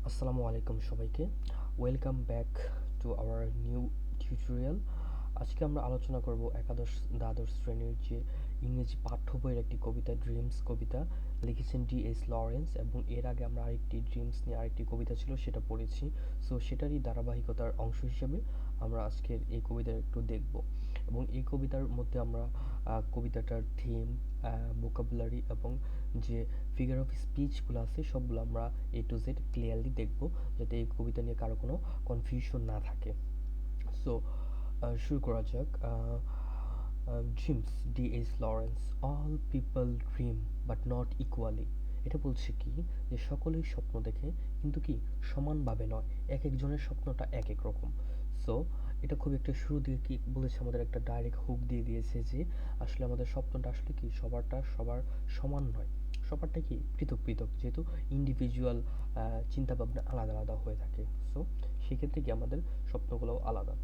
আসসালামু আলাইকুম সবাইকে। Welcome back to our new tutorial. আজকে আমরা আলোচনা করব একাদশ দ্বাদশ শ্রেণীর যে ইংরেজি পাঠ্য বইয়ের একটি কবিতা, ড্রিমস কবিতা লিখেছেন ডি.এইচ লরেন্স, এবং এর আগে আমরা আরেকটি ড্রিমস নিয়ে আরেকটি কবিতা ছিল সেটা পড়েছি। সো সেটারই ধারাবাহিকতার অংশ হিসেবে আমরা আজকের এই কবিতা একটু দেখব, এবং এই কবিতার মধ্যে আমরা কবিতাটার থিম, ভোকাবুলারি এবং যে ফিগার অফ স্পিচগুলো আছে সবগুলো আমরা A to Z ক্লিয়ারলি দেখব, যাতে এই কবিতা নিয়ে কারো কোনো কনফিউশন না থাকে। সো শুরু করা যাক। Dreams, D H Lawrence. All people dream but not equally. এটা বলছে কি, যে সকলেই স্বপ্ন দেখে কিন্তু কি সমানভাবে নয়, এক একজনের স্বপ্নটা এক এক রকম। সো এটা খুব একটা শুরু দিয়ে কি বলেছে, আমাদের একটা ডাইরেক্ট হুক দিয়ে দিয়েছে যে আসলে আমাদের স্বপ্নটা আসলে কি সবারটা সবার সমান নয়, সবারটা কি পৃথক পৃথক, যেহেতু ইন্ডিভিজুয়াল চিন্তাভাবনা আলাদা আলাদা হয়ে থাকে। সো সেক্ষেত্রে কি আমাদের স্বপ্নগুলোও আলাদা।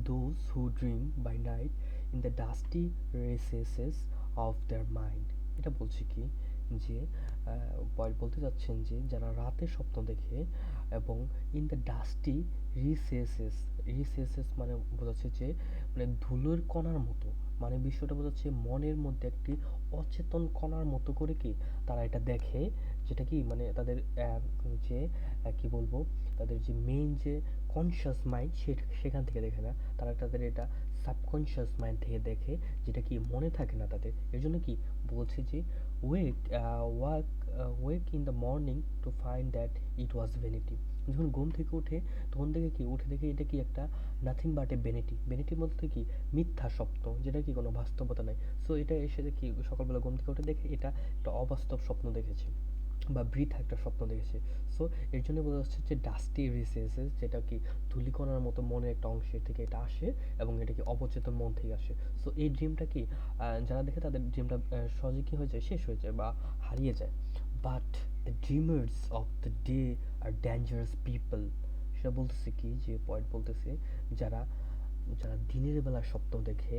Those who dream by night in the dusty recesses of their mind. এটা বলছে কি, যে পয়েন্ট বলতে যাচ্ছেন যে যারা রাতে স্বপ্ন দেখে এবং in the dusty recesses, recesses মানে বোঝাচ্ছে যে মানে ধুলোর কণার মতো, মানে বিষয়টা বোঝাচ্ছে মনের মধ্যে একটি অচেতন কণার মতো করে কি তারা এটা দেখে, যেটা কি মানে তাদের যে কি বলবো, তাদের যে মেইন যে কনশাস মাইন্ড সেখান থেকে দেখে না, তারা তাদের এটা সাবকনশিয়াস মাইন্ড থেকে দেখে, যেটা কি মনে থাকে না তাদের। এর জন্য কি বলছে যে wake walk wake in the morning to find that it was vanity. যখন ঘুম থেকে উঠে তখন থেকে কি উঠে দেখে এটা কি একটা নাথিং বাট এ ভ্যানিটি, ভ্যানিটির মধ্যে কি মিথ্যা স্বপ্ন, যেটা কি কোনো বাস্তবতা নাই। সো এটা এসে কি সকালবেলা ঘুম থেকে উঠে দেখে এটা একটা অবাস্তব স্বপ্ন দেখেছে বা বৃথা একটা স্বপ্ন দেখেছে। সো এর জন্য বোঝা যাচ্ছে যে ডাস্টি রিসেসেস, যেটা কি ধূলিকণার মতো মনের একটা অংশের থেকে এটা আসে, এবং এটা কি অবচেতন মন থেকে আসে। সো এই ড্রিমটা কি যারা দেখে তাদের ড্রিমটা সহজে কি হয়ে যায়, শেষ হয়ে যায় বা হারিয়ে যায়। But the dreamers of the day are dangerous people. সেটা বলতেছে কি, যে পয়েন্ট বলতেছে যারা যারা দিনের বেলা স্বপ্ন দেখে,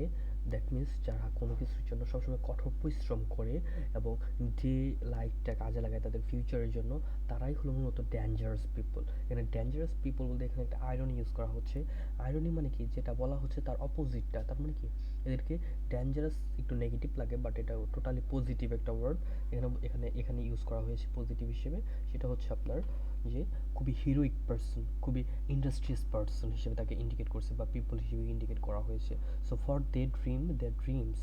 দ্যাট মিন্স যারা কোনো কিছুর জন্য সবসময় কঠোর পরিশ্রম করে এবং ডে লাইটটা কাজে লাগায় তাদের ফিউচারের জন্য, তারাই হলো মূলত ডেঞ্জারাস পিপল। এখানে ডেঞ্জারাস পিপল বলতে এখানে একটা আয়রনি ইউজ করা হচ্ছে। আয়রনি মানে কি, যেটা বলা হচ্ছে তার অপোজিটটা, তার মানে কি এদেরকে ডেঞ্জারাস একটু নেগেটিভ লাগে, বাট এটা টোটালি পজিটিভ একটা ওয়ার্ড এখানে এখানে এখানে ইউজ করা হয়েছে পজিটিভ হিসেবে। সেটা হচ্ছে আপনার যে খুবই হিরোইক পার্সন, খুবই ইন্ডাস্ট্রিয়াস পার্সন হিসেবে তাকে ইন্ডিকেট করছে বা পিপল হিসেবে ইন্ডিকেট করা হয়েছে। So for they dream their dreams,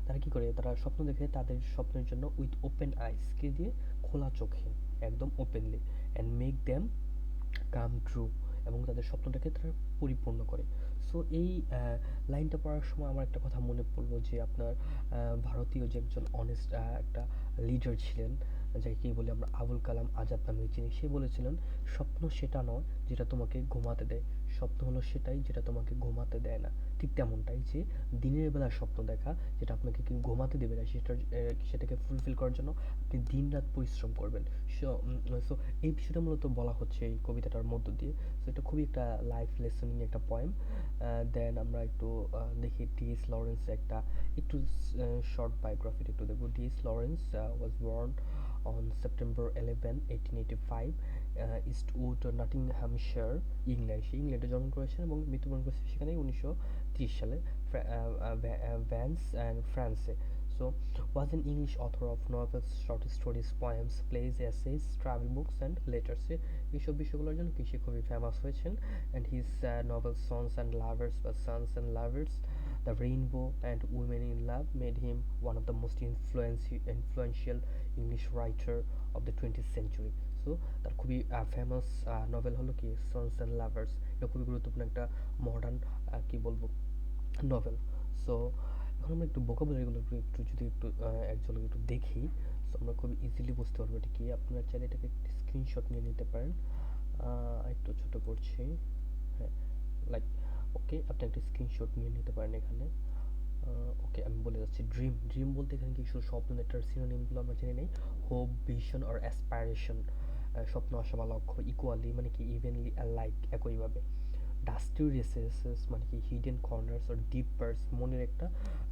তারা কি করে, তারা স্বপ্ন দেখে তাদের স্বপ্নের জন্য উইথ ওপেন আইস, কে দিয়ে, খোলা চোখে, একদম openly, and make them come true, এবং তাদের স্বপ্নটাকে তারা পরিপূর্ণ করে। সো এই লাইনটা পড়ার সময় আমার একটা কথা মনে পড়লো, যে আপনার ভারতীয় যে একজন অনেস্ট একটা লিডার ছিলেন, যাকে বলি আমরা আবুল কালাম আজাদ নামে চিনি, সে বলেছিলেন স্বপ্ন সেটা নয় যেটা তোমাকে ঘুমাতে দেয়, স্বপ্ন হলো সেটাই যেটা তোমাকে ঘুমাতে দেয় না। ঠিক তেমনটাই, যে দিনের বেলা স্বপ্ন দেখা যেটা আপনাকে কি ঘুমাতে দেবে না, সেটাকে ফুলফিল করার জন্য আপনি দিন রাত পরিশ্রম করবেন। সো সো এই বিষয়টা মূলত বলা হচ্ছে এই কবিতাটার মধ্য দিয়ে। সো এটা খুবই একটা লাইফ লেসনিং একটা পয়েম। দেন আমরা একটু দেখি ডি.এইচ লরেন্সের একটা একটু শর্ট বায়োগ্রাফিটা একটু দেখব। D H Lawrence was born on September 11, 1885, Eastwood, Nottinghamshire, England. সে ইংল্যান্ডে জন্মগ্রহণ করেছেন এবং মৃত্যুবরণ করেছেন সেখানেই 1930 সালে ভ্যান্স অ্যান্ড ফ্রান্সে। So was an English author of novels, short stories, poems, plays, essays, travel books and letters. এইসব বিষয়গুলোর জন্য কি সে খুবই ফেমাস হয়েছেন। And his novels Sons and Lovers বা Sons and Lovers, The Rainbow and Women in Love made him one of the most influential English writer of the 20th century. So তার খুবই famous novel হলো কি sons and lovers. এটা খুবই গুরুত্বপূর্ণ একটা modern কি বলবো নভেল। সো এখন আমরা একটু ভোকাবুলারিগুলো একটু যদি একটু এক ঝলক একটু দেখি, সো আমরা খুবই ইজিলি বুঝতে পারবো এটা কি। আপনারা চাইলে এটাকে একটি স্ক্রিনশট নিয়ে নিতে পারেন। একটু ছোট করছি, হ্যাঁ, লাইক ওকে, আপনি একটা স্ক্রিনশট নিয়ে নিতে পারেন এখানে। ওকে, আমি বলে যাচ্ছি। ড্রিম, ড্রিম বলতে এখানে কিছু শব্দ, এটার সিনোনিমগুলো আমরা জেনে নেই। হোপ, ভিশন অর অ্যাসপাইরেশন, স্বপ্ন, আশা বা লক্ষ্য। ইকুয়ালি মানে কি ইভেনলি, অ্যালাইক একইভাবে। ডাস্টি রেসেসেস মানে কি হিডেন কর্নার্স আর ডিপ পার্টস, মনের একটা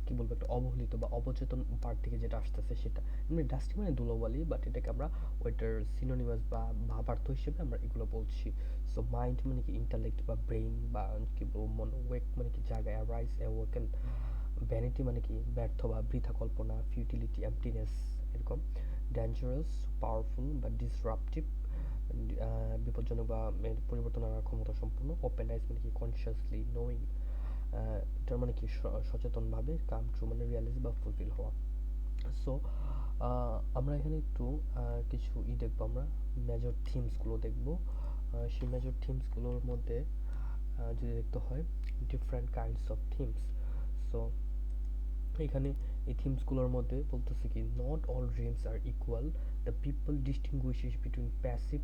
কি বলবো একটা অবহেলিত বা অবচেতন পার্ট থেকে যেটা আসতেছে সেটা। এমনি ডাস্টি মানে ধুলোবালি, বাট এটাকে আমরা ওইটার সিনোনিমাস বা ভাবার্থ হিসেবে আমরা এগুলো বলছি। সো মাইন্ড মানে কি ইন্টালেক্ট বা ব্রেইন, বা কি বলবো মন। ওয়েক মানে কি জায়গায়, অ্যারাইজ অ্যাওয়েকেন। ভ্যানিটি মানে কি ব্যর্থ বা বৃথা কল্পনা, ফিউটিলিটি এমপ্টিনেস এরকম। ডেঞ্জারাস পাওয়ারফুল বা ডিসরাপটিভ, বিপজ্জনক বা পরিবর্তন আনার ক্ষমতা সম্পন্ন। ওপেন আইস মানে কি কনসিয়াসলি নোয়িং, এটার মানে কি সচেতনভাবে। কাম ট্রু মানে রিয়ালাইজ বা ফুলফিল হওয়া। সো আমরা এখানে একটু কিছু দেখবো, আমরা মেজর থিমসগুলো দেখবো। সেই মেজর থিমসগুলোর মধ্যে যদি দেখতে হয় different kinds of themes. So এখানে এই থিমসগুলোর মধ্যে বলতেছে কি not all dreams are equal, the people distinguishes between passive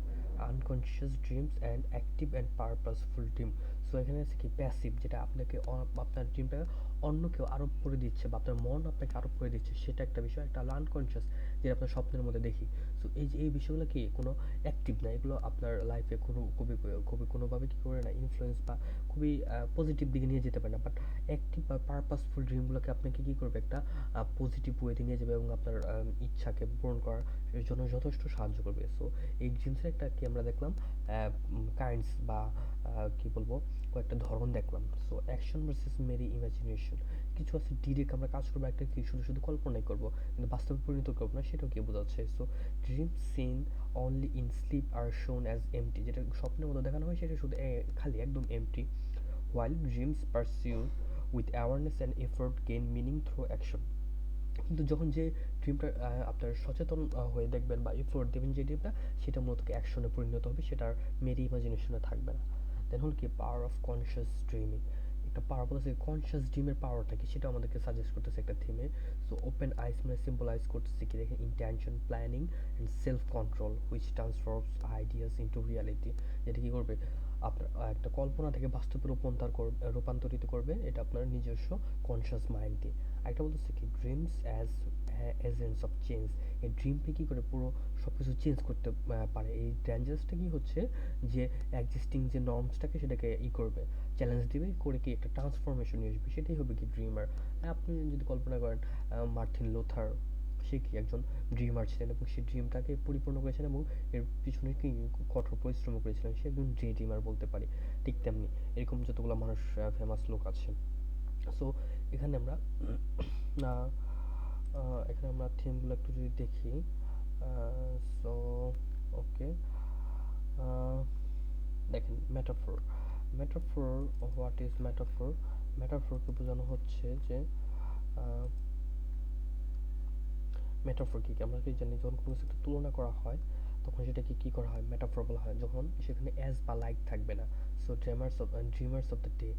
unconscious dreams and active and purposeful dream. So এখানে আছে কি প্যাসিভ, যেটা আপনাকে আপনার ড্রিমটা অন্য কেউ আরোপ করে দিচ্ছে বা আপনার মন আপনাকে আরোপ করে দিচ্ছে, সেটা একটা বিষয়। একটা হলো আনকনসিয়াস, যেটা আপনার স্বপ্নের মধ্যে দেখি। সো এই যে এই বিষয়গুলো কি কোনো অ্যাক্টিভ না, এগুলো আপনার লাইফে কোনো খুবই খুবই কোনোভাবে কী করে না ইনফ্লুয়েন্স বা খুবই পজিটিভ দিকে নিয়ে যেতে পারে না। বাট অ্যাক্টিভ বা পারপাসফুল ড্রিমগুলোকে আপনাকে কী করবে একটা পজিটিভ ওয়েতে নিয়ে যাবে এবং আপনার ইচ্ছাকে পূরণ করার জন্য যথেষ্ট সাহায্য করবে। সো এই ড্রিমসের একটা কি আমরা দেখলাম কাইন্ডস বা কি বলবো কয়েকটা ধরন দেখলাম। So action versus mere imagination, কিছু আছে ডিরেক্ট আমরা কাজ করবো, একটা কি শুধু শুধু কল্পনাই করবো কিন্তু বাস্তবে পরিণত করবো না, সেটাও কি বোঝাচ্ছে। So dream seen only in sleep are shown as MT, যেটা স্বপ্নের মতো দেখানো হয় সেটা শুধু খালি একদম MT. while dreams pursued with awareness and effort gain meaning through action, কিন্তু যখন যে ড্রিমটা আপনার সচেতন হয়ে দেখবেন বা এফোর্ট দেবেন যে ড্রিমটা, সেটা মূলত অ্যাকশনে পরিণত হবে, সেটা আর মেরি ইমাজিনেশনে থাকবে না। দেন হল কি পাওয়ার অফ কনসিয়াস ড্রিমিং, একটা পাওয়ার বলতেছে কনসিয়াস ড্রিমের পাওয়ারটা কি সেটা আমাদেরকে সাজেস্ট করতেছে একটা থিমে। সো ওপেন আইস মানে সিম্বলাইজ করতেছে কি দেখেন intention planning and self control which transforms ideas into reality, যেটা কি করবে আপনার একটা কল্পনা থেকে বাস্তবে রূপান্তরিত করবে, এটা আপনার নিজস্ব কনসিয়াস মাইন্ড দিয়ে। একটা বলতেছে কি dreams as agents of change, এই ড্রিমকে কী করে পুরো সব কিছু চেঞ্জ করতে পারে। এই ডেঞ্জারাসটা কি হচ্ছে যে এক্সিস্টিং যে নর্মসটাকে সেটাকে করবে, চ্যালেঞ্জ দিবে, করে কি একটা ট্রান্সফরমেশন নিয়ে আসবে, সেটাই হবে কি ড্রিমার। আপনি যদি কল্পনা করেন মার্টিন লুথার, সে কি একজন ড্রিমার ছিলেন এবং সেই ড্রিমটাকে পরিপূর্ণ করেছেন এবং এর পিছনে কি কঠোর পরিশ্রম করেছিলেন, সে একজন ড্রিমার বলতে পারি। ঠিক তেমনি এরকম যতগুলো মানুষ ফেমাস লোক আছে। সো এখানে আমরা এখানে আমরা থিমগুলো একটু যদি দেখি। সো ওকে, দেখেন metaphor. Metaphor, what is metaphor? মেটাফোরকে বোঝানো হচ্ছে যে মেটাফোর কি আমরা কি জানি, যখন কোনো কিছু একটা তুলনা করা হয় তখন সেটাকে কি করা হয় মেটাফোর বলা হয়, যখন সেখানে অ্যাজ বা লাইক থাকবে না। So dreamers of the day,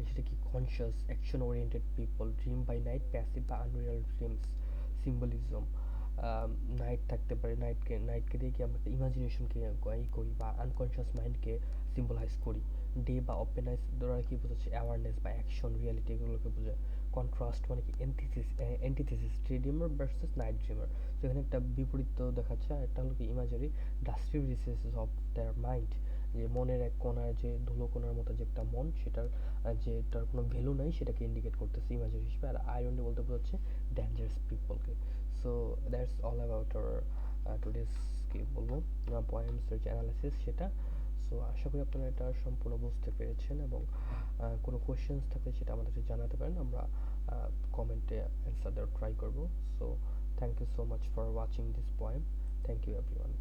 সেটা কি conscious action oriented people, dream by night, passive বা আনরিয়াল ড্রিমস, সিম্বলিজম। নাইট থাকতে পারে, নাইটকে দিয়ে কি আমরা ইমাজিনেশনকে করি বা আনকনসিয়াস মাইন্ডকে সিম্বলাইজ করি। ডে বা ওপেন আইস দ্বারা কি বোঝাচ্ছে অ্যাওয়ারনেস বা অ্যাকশন রিয়ালিটি এগুলোকে বোঝায়। কন্ট্রাস্ট মানে কি antithesis, day dreamer versus night dreamer. তো এখানে একটা বিপরীত দেখাচ্ছে, আর একটা হলো কি ইমাজারি dusty recesses of their mind, যে মনের এক কোণার যে ধুলো কোণার মতো যে একটা মন, সেটার যে তার কোনো ভ্যালু নাই সেটাকে ইন্ডিকেট করতেছে ইমাজারি হিসেবে। আর আইরনি বলতে বোঝাচ্ছে ডেঞ্জারাস পিপলকে। So that's all about our today's কি বলবো পোয়েমস যে অ্যানালাইসিস সেটা। সো আশা করি আপনারা এটা সম্পূর্ণ বুঝতে পেরেছেন, এবং কোনো কোয়েশ্চেন্স থাকলে সেটা আমাদেরকে জানাতে পারেন, আমরা কমেন্টে অ্যান্সার দেওয়ার ট্রাই করব। So thank you so much for watching this poem. Thank you everyone.